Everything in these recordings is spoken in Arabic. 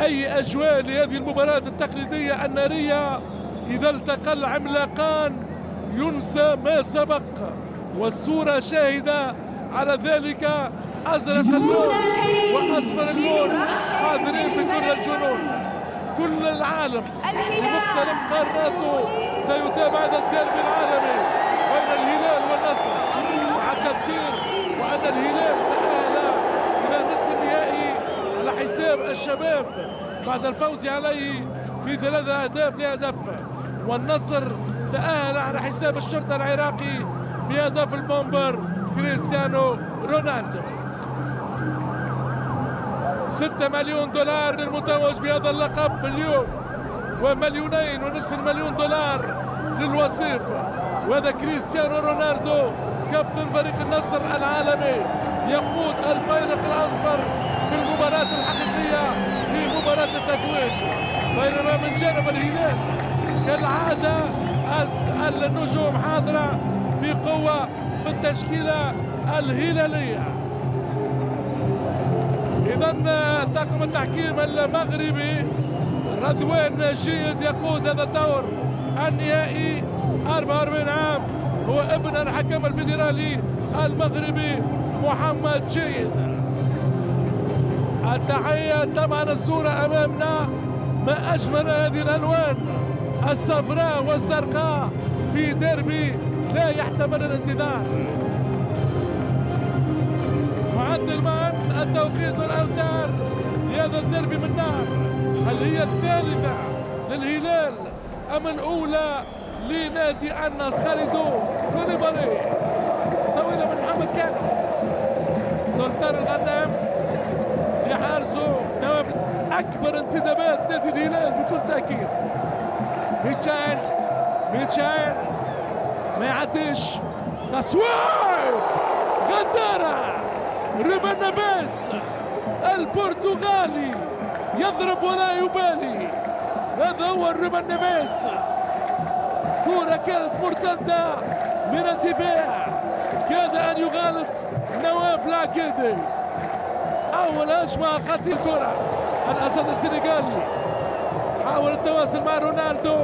أي أجواء لهذه المباراة التقليدية النارية. إذا التقى العملاقان ينسى ما سبق، والصورة شاهدة على ذلك. أزرق اللون وأصفر اللون حاضرين بكل الجنون. كل العالم بمختلف قارته سيتابع هذا الديربي العالمي بين الهلال والنصر، مع التذكير وأن الهلال تأهل إلى نصف النهائي على حساب الشباب بعد الفوز عليه ب3 أهداف لهدف، والنصر تأهل على حساب الشرطة العراقي بهدف البومبر كريستيانو رونالدو. 6 مليون دولار للمتوج بهذا اللقب اليوم، و2.5 مليون دولار للوصيف. وهذا كريستيانو رونالدو كابتن فريق النصر العالمي يقود الفيرق الأصفر في المباراة الحقيقية في مباراة التتويج. بينما من جانب الهلال كالعادة النجوم حاضرة بقوة في التشكيلة الهلالية. إذا طاقم التحكيم المغربي رضوان جيد يقود هذا الدور النهائي. 44 عام، هو ابن الحكم الفيدرالي المغربي محمد جيد. التحية طبعا الصورة أمامنا، ما أجمل هذه الألوان الصفراء والزرقاء في ديربي لا يحتمل الانتظار. معدل معا التوقيت والأوتار لهذا الديربي من نار. هل هي الثالثة للهلال أم الأولى لنادي النصر؟ خالدو كوليبالي طويلة من محمد كانو، سلطان الغنام يحارسه نواف. أكبر انتدابات نادي الهلال بكل تأكيد. ميتشايل ما يعديش، تصويب غدارة. روبن نيفيز البرتغالي يضرب ولا يبالي. هذا هو روبن نيفيز. كرة كانت مرتدة من الدفاع، كاد أن يغالط نواف العقيدي. أول هجمة خطيرة الكرة. الأسد السنغالي حاول التواصل مع رونالدو،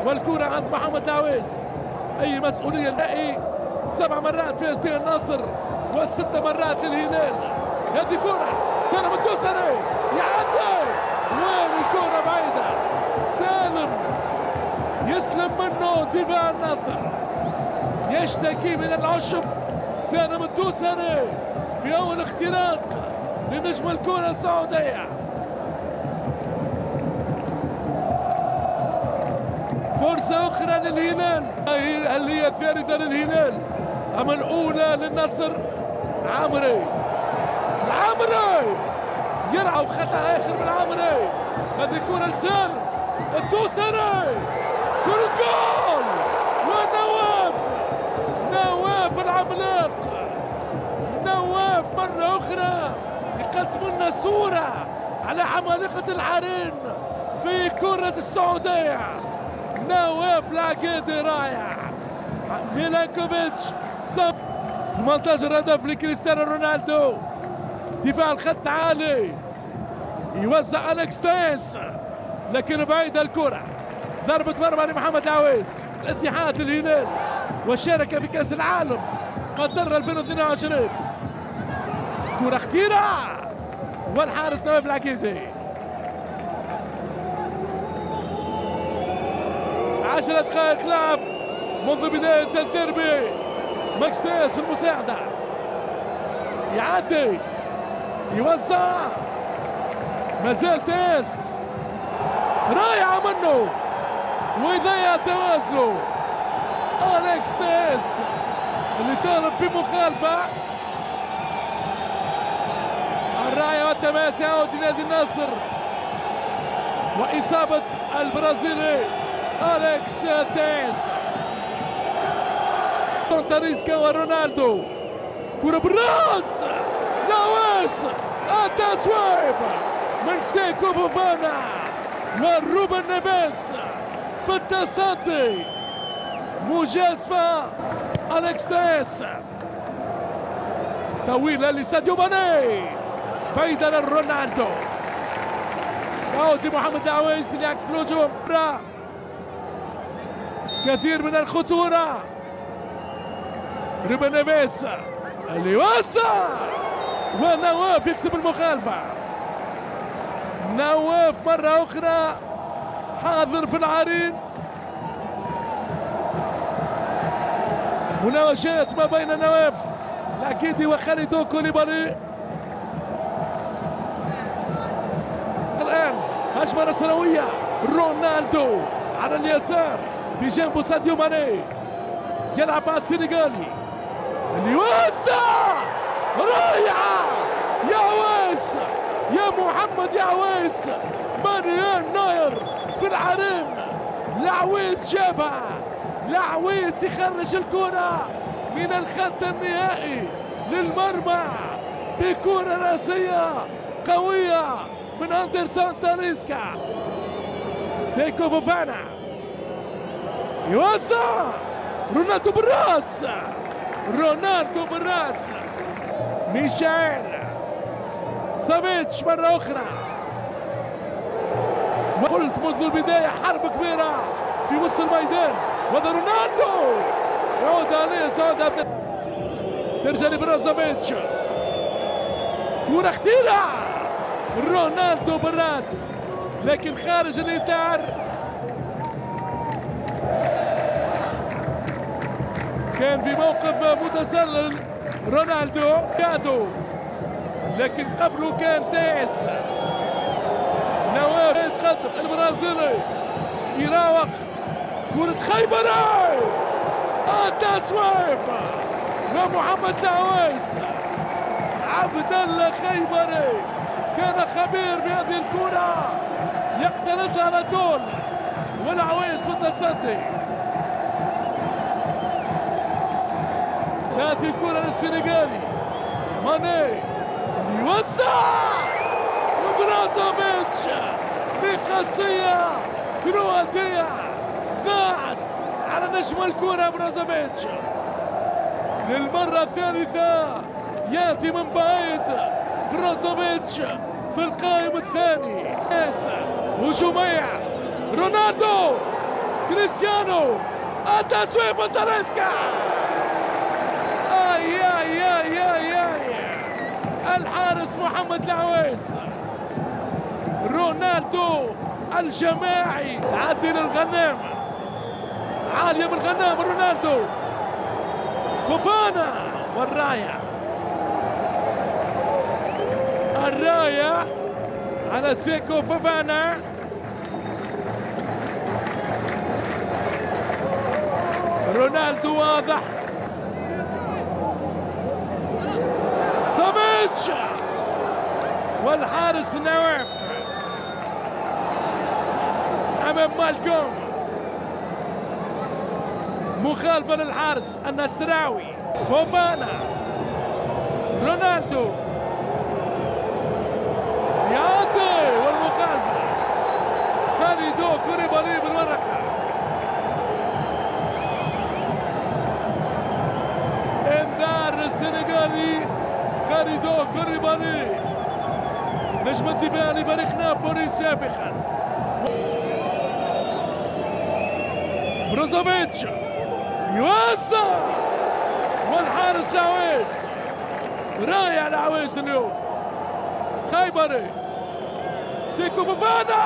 والكرة عند محمد عويس. أي مسؤولية النهائي. 7 مرات فاز بها النصر و6 مرات للهلال. هذه كرة سالم الدوسري يعدي، وين الكرة بعيدة. سالم يسلم منه دفاع النصر، يشتكي من العشب سالم الدوسري في أول اختراق لنجم الكرة السعودية. فرصة أخرى للهلال، هل هي الثالثة للهلال أم الأولى للنصر؟ عامري يلعب خطأ آخر من عامري. هذه كرة لسالم الدوسري، كرة جول. ونواف العملاق، نواف مرة أخرى يقدم لنا صورة على عمالقة العرين في كرة السعودية. نواف العقيدي رائع. ميلانكوفيتش 18 هدف لكريستيانو رونالدو. دفاع الخط عالي، يوزع أليكس تيس لكن بعيدة الكرة. ضربة مرمى لمحمد عويس. الاتحاد الهلال وشارك في كأس العالم قطر 2022. كرة خطيرة، والحارس نواف العقيدي. 10 دقائق لعب منذ بداية الديربي. ماكسيس في المساعدة، يعدي يوزع، مازال تيس رائعة منه ويضيع توازنه. أليكس تيس اللي طالب بمخالفة. الرعاية والتماس يعود لنادي النصر، وإصابة البرازيلي أليكس تيس. تاريسكا ورونالدو، كرة بالراس، نواس التصويب من سيكو فوفانا وروبن نيفيز في التصدي. مجازفة أليكس تيس طويلة لساديو ماني، بعيدة لرونالدو. عودة محمد العويس اللي يعكس الهجوم. كثير من الخطورة. روبن نيفيز اللي يوسع ونواف يكسب المخالفة. نواف مرة أخرى حاضر في العرين. مناوشات ما بين نواف العكيدي وخالد كوليبالي. الآن هجمة نصراوية. رونالدو على اليسار بجنبه ساديو ماني يلعب مع السنغالي اللي يوسع. رائعة يا عويس يا محمد يا عويس. مانويل نوير في العرين. العويس جابها. العويس يخرج الكرة من الخط النهائي للمرمى بكرة راسية قوية من أندرسون تاليسكا. سيكو فوفانا يوسع. رونالدو بالراس. رونالدو بالراس. ميشيل سافيتش مرة أخرى. قلت منذ البداية حرب كبيرة في وسط الميدان. وهذا رونالدو يعود عليه سعودة ترجع لبرازافيتش. كرة خطيرة. رونالدو بالراس لكن خارج الإطار. كان في موقف متسلل رونالدو كادو لكن قبله كان تيس. نواف يتقدم البرازيلي يراوغ. كرة خيبري. التسويب ومحمد العويس. عبد الله خيبري كان خبير في هذه الكرة يقتنصها على طول والعويس متصدي. تأتي الكرة للسنغالي ماني يوسع. وبرازافيتش بقصية كرواتية ضاعت على نجم الكرة. برازافيتش للمرة الثالثة يأتي من بعيد. برازافيتش في القائم الثاني. هجومية. رونالدو كريستيانو. التسويب من تاليسكا. الحارس محمد العويس. رونالدو الجماعي. تعدي للغنام. عالية من الغنام. رونالدو فوفانا والراية. الراية على سيكو فوفانا. رونالدو واضح. سافيتش والحارس نواف امام مالكوم. مخالفة للحارس النصراوي. فوفانا. رونالدو يعدي والمخالفة. خالد كوليبالي بالورقة. انذار السنغالي. خالد كوليبالي نجم الدفاع لفريق نابولي سابقا. برازافيتش يوسع والحارس العويس. رايع العويس اليوم. خيبري. سيكو فوفانا.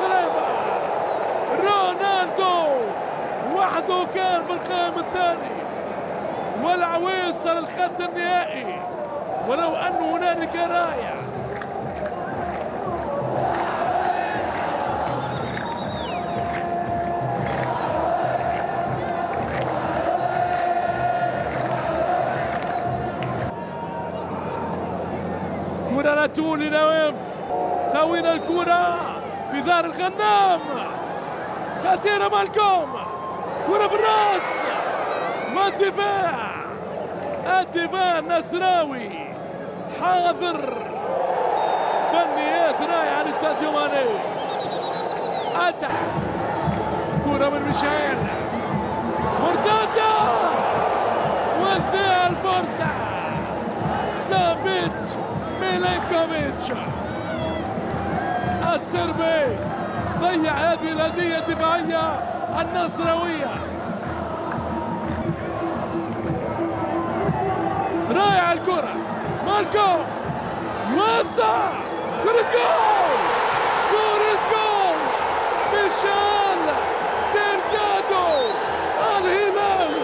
غريبة. رونالدو وحده كان في القائم الثاني والعويس على الخط النهائي ولو أن هنالك راية. كرة لتول لنواف. طويلة الكرة في ظهر الغنام. خطيرة مالكوم. كرة بالراس والدفاع. الدفاع النصراوي حاضر. فنيات رائعة لساديو ماني. أتى كرة من ميشيل. مرتدة وتضيع الفرصة. سافيتش ميلينكوفيتش السربي ضيع هذه الهدية الدفاعية النصراوية. رائع الكرة، مالكوم يوزع كرة جول، كرة جول ميشيل ديلغادو. الهلال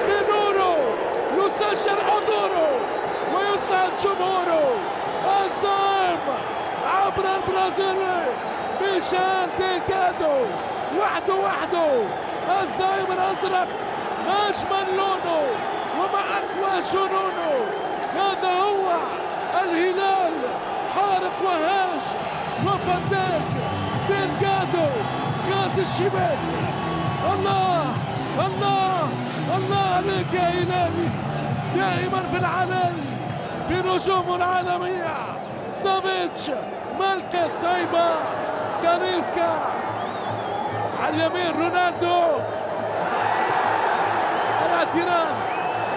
بنوره يسجل حضوره ويسعد جمهوره. الزعيم عبر البرازيلي ميشيل ديلغادو وحده الزعيم الازرق ما اجمل لونه ومع اقوى جنونه. هذا هو الهلال، حارق وهاج وفتاك ديلغادو غاز الشباك. الله الله الله عليك يا هلالي، دائما في العلن بنجوم العالمية. سافيتش ملكة سايبا تاليسكا على اليمين، رونالدو الاعتراف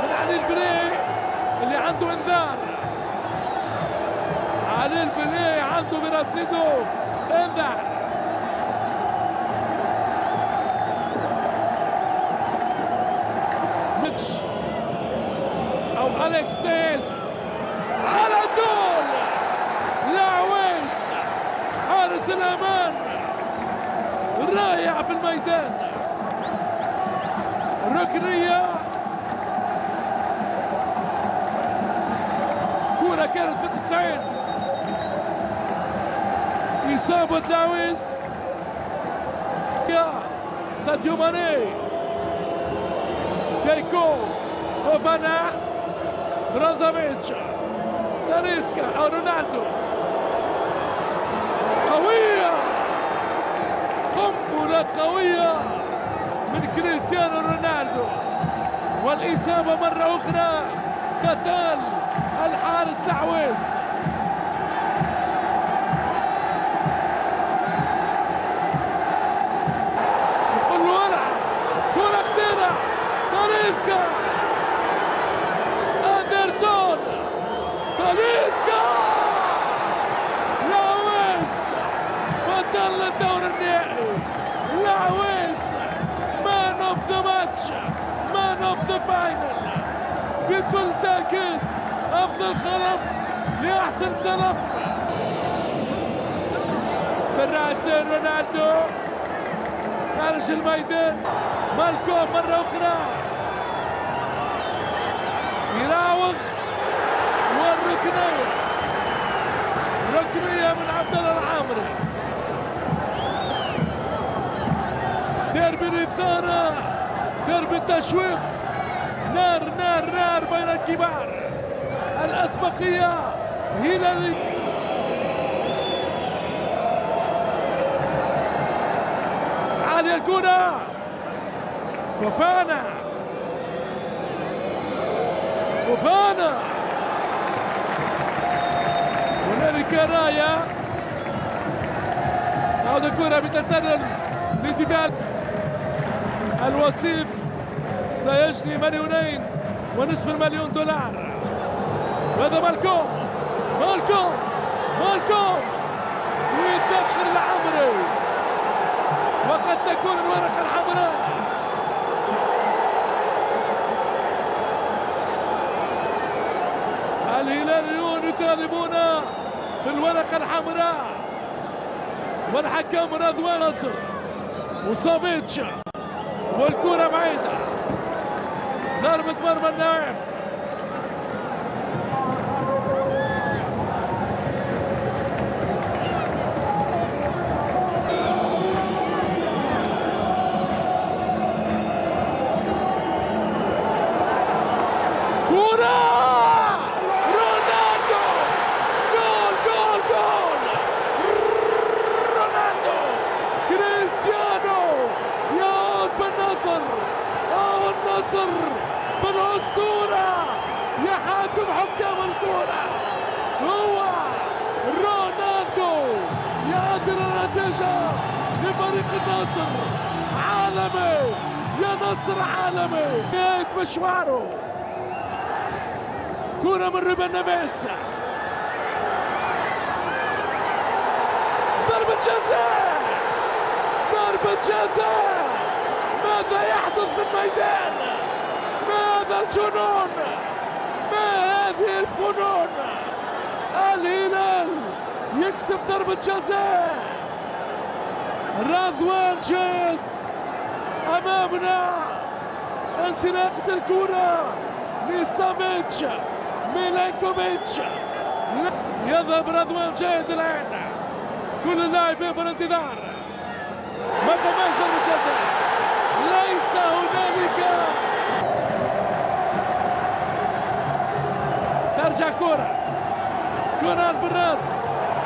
من علي البلي اللي عنده انذار. علي البلي عنده برصيده انذار. او اليكس تيس على طول، لعويس حارس الامان رائع في الميدان. ركنية، كرة كانت في 90. إصابة لعويس يا ساديو ماني، سيكو، فوفانا، برازافيتش، تاليسكا أو رونالدو. قوية، قنبلة قوية من كريستيانو رونالدو، والإصابة مرة أخرى قتال الحارس لعويس. يقول له العب، كرة خطيرة، تاليسكا، أندرسون، تاليسكا، لعويس بطل الدور النهائي. لعويس مان اوف ذا ماتش، مان اوف ذا فاينل، بكل تأكيد أفضل خلف لأحسن سلف. من رأس رونالدو خارج الميدان، مالكوم مرة أخرى يراوغ، والركنية ركنية من عبد الله العامري. ديربي الإثارة، ديربي التشويق، نار نار نار بين الكبار. الأسبقية هلالي. عالية الكرة، فوفانا، فوفانا، هنالك راية. تعود الكرة بتسلل لدفاع الوصيف، سيجني مليونين ونصف المليون دولار. هذا مالكوم، مالكوم، مالكوم، ويتدخل العمري، وقد تكون الورقة الحمراء. الهلاليون يطالبون بالورقة الحمراء، والحكم رضوان نصر وصافيتش، والكرة بعيدة، ضربة مرمى النايف. كرة رونالدو، جول جول جول، رونالدو كريستيانو يعود بالنصر، أو النصر بالأسطورة يحاكم حكام الكرة. هو رونالدو يعدل النتيجة لفريق النصر. عالمي يا نصر، عالمي، نهاية مشواره. كرة من روبن نيفيز، ضربة جزاء. ماذا يحدث في الميدان؟ ما هذا الجنون؟ ما هذه الفنون؟ الهلال يكسب ضربة جزاء. رضوان جاد امامنا، انطلاقة الكرة لسافيتش ميلانكوفيتش. يذهب رضوان جاد الان، كل اللاعبين في الانتظار. ما فماش ضربة جزاء، ليس هنالك. ترجع كرة كونان بالراس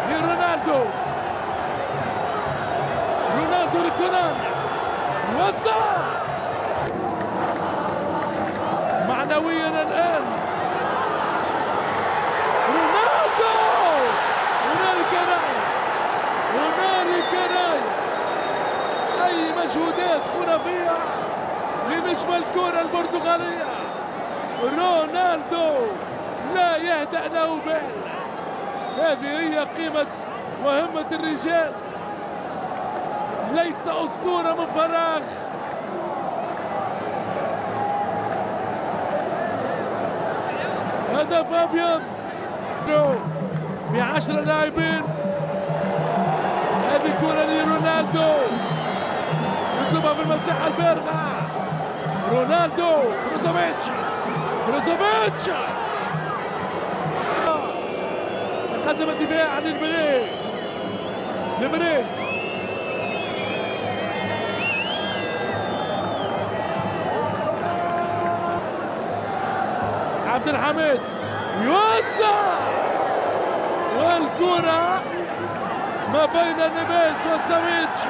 لرونالدو، رونالدو لكونان، وزع معنويا الآن رونالدو. هنالك راية، هنالك راية. أي مجهودات خرافية لنجم الكرة البرتغالية رونالدو، لا يهدأ له بال. هذه هي قيمة وهمة الرجال، ليس أسطورة من فراغ. هدف أبيض ب10 لاعبين. هذه كرة لرونالدو يطلبها بالمساحة الفارغة. رونالدو، بروزوفيتش، بروزوفيتش تقدم الدفاع للبريك، لبريك عبد الحميد يوزع، والكرة ما بين نيفيس وسافيتش.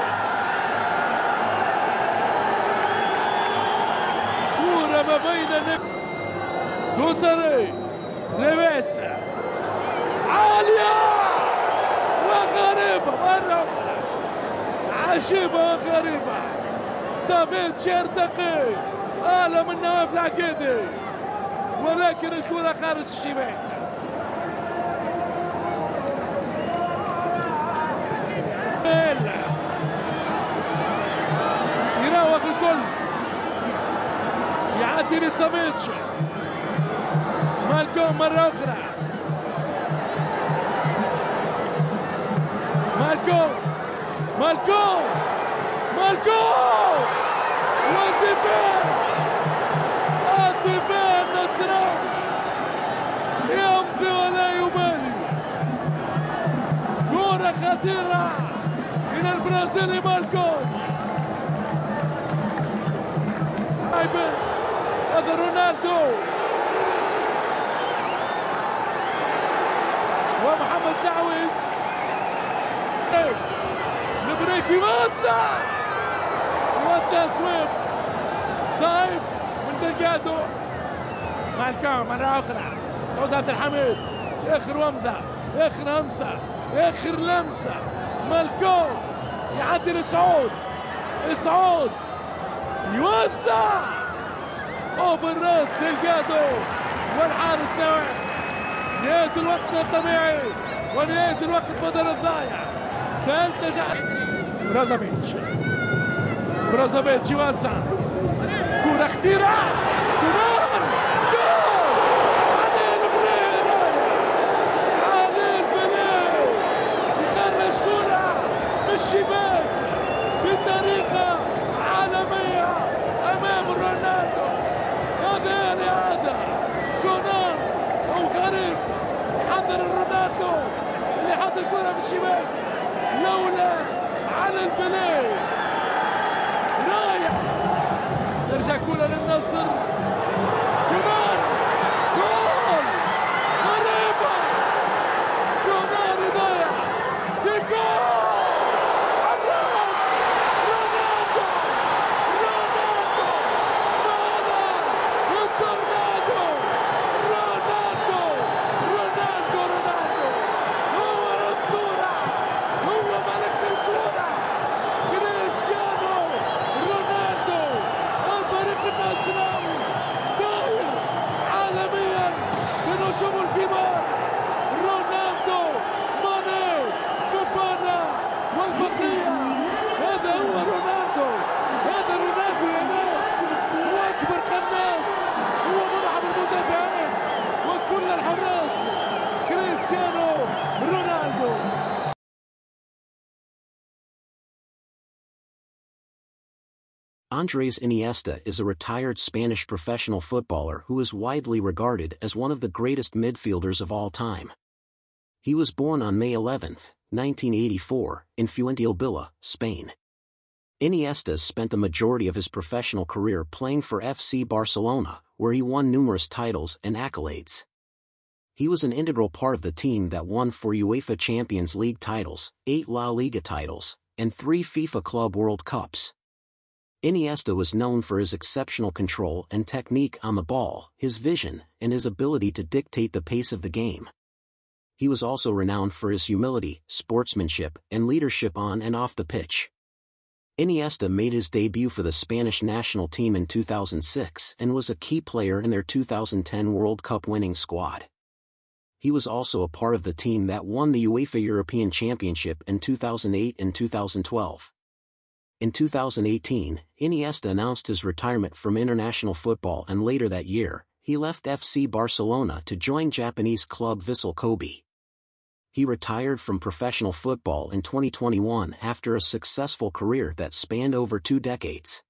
كرة ما بين دوسري، نيفيس عالية وغريبة مرة أخرى، عجيبة وغريبة. سافيتش يرتقي أعلى من نواف العقيدي، ولكن الكرة خارج الشباك. يراوغ الكل، يعدي لسافيتش، مالكوم مرة أخرى، مالكوم، مالكوم، مالكوم، والدفاع، الدفاع النصراوي يمضي ولا يبالي. كرة خطيرة من البرازيلي مالكوم. هذا رونالدو ومحمد دعويس، البريك يوسع، والتصويب ضعيف من دلجادو. مالكوم مرة أخرى، سعود عبد الحميد، آخر ومضة، آخر همسة، آخر لمسة. مالكوم يعدي لسعود، سعود يوزع، وبالراس دلجادو والحارس نواف. نهاية الوقت الطبيعي ونهاية الوقت بدل الضايع. سيلتجأ بروزوفيتش، بروزوفيتش يوزع، كرة خطيرة، كونان، جول! علي البلي، علي البلي يخرج كرة من الشباك بطريقة عالمية أمام رونالدو. هذه الإعادة، كونان وغريب يحضر رونالدو اللي حط الكرة في الشباك، لولا على البلاي رايح. ترجع كرة للنصر، كونان، جول! غريبة، كونان يضيع، سيكو الراس، رونالدو، رونالدو، فانا التورنادو، رونالدو، رونالدو، رونالدو هو الأسطورة، هو ملك الكرة، كريستيانو رونالدو. الفريق النصراوي طاير عالميا بنجوم الكبار، رونالدو، ماني، فوفانا، Andrés Iniesta is a retired Spanish professional footballer who is widely regarded as one of the greatest midfielders of all time. He was born on May 11, 1984, in Fuengirola, Spain. Iniesta spent the majority of his professional career playing for FC Barcelona, where he won numerous titles and accolades. He was an integral part of the team that won 4 UEFA Champions League titles, 8 La Liga titles, and 3 FIFA Club World Cups. Iniesta was known for his exceptional control and technique on the ball, his vision, and his ability to dictate the pace of the game. He was also renowned for his humility, sportsmanship, and leadership on and off the pitch. Iniesta made his debut for the Spanish national team in 2006 and was a key player in their 2010 World Cup winning squad. He was also a part of the team that won the UEFA European Championship in 2008 and 2012. In 2018, Iniesta announced his retirement from international football, and later that year, he left FC Barcelona to join Japanese club Vissel Kobe. He retired from professional football in 2021 after a successful career that spanned over 2 decades.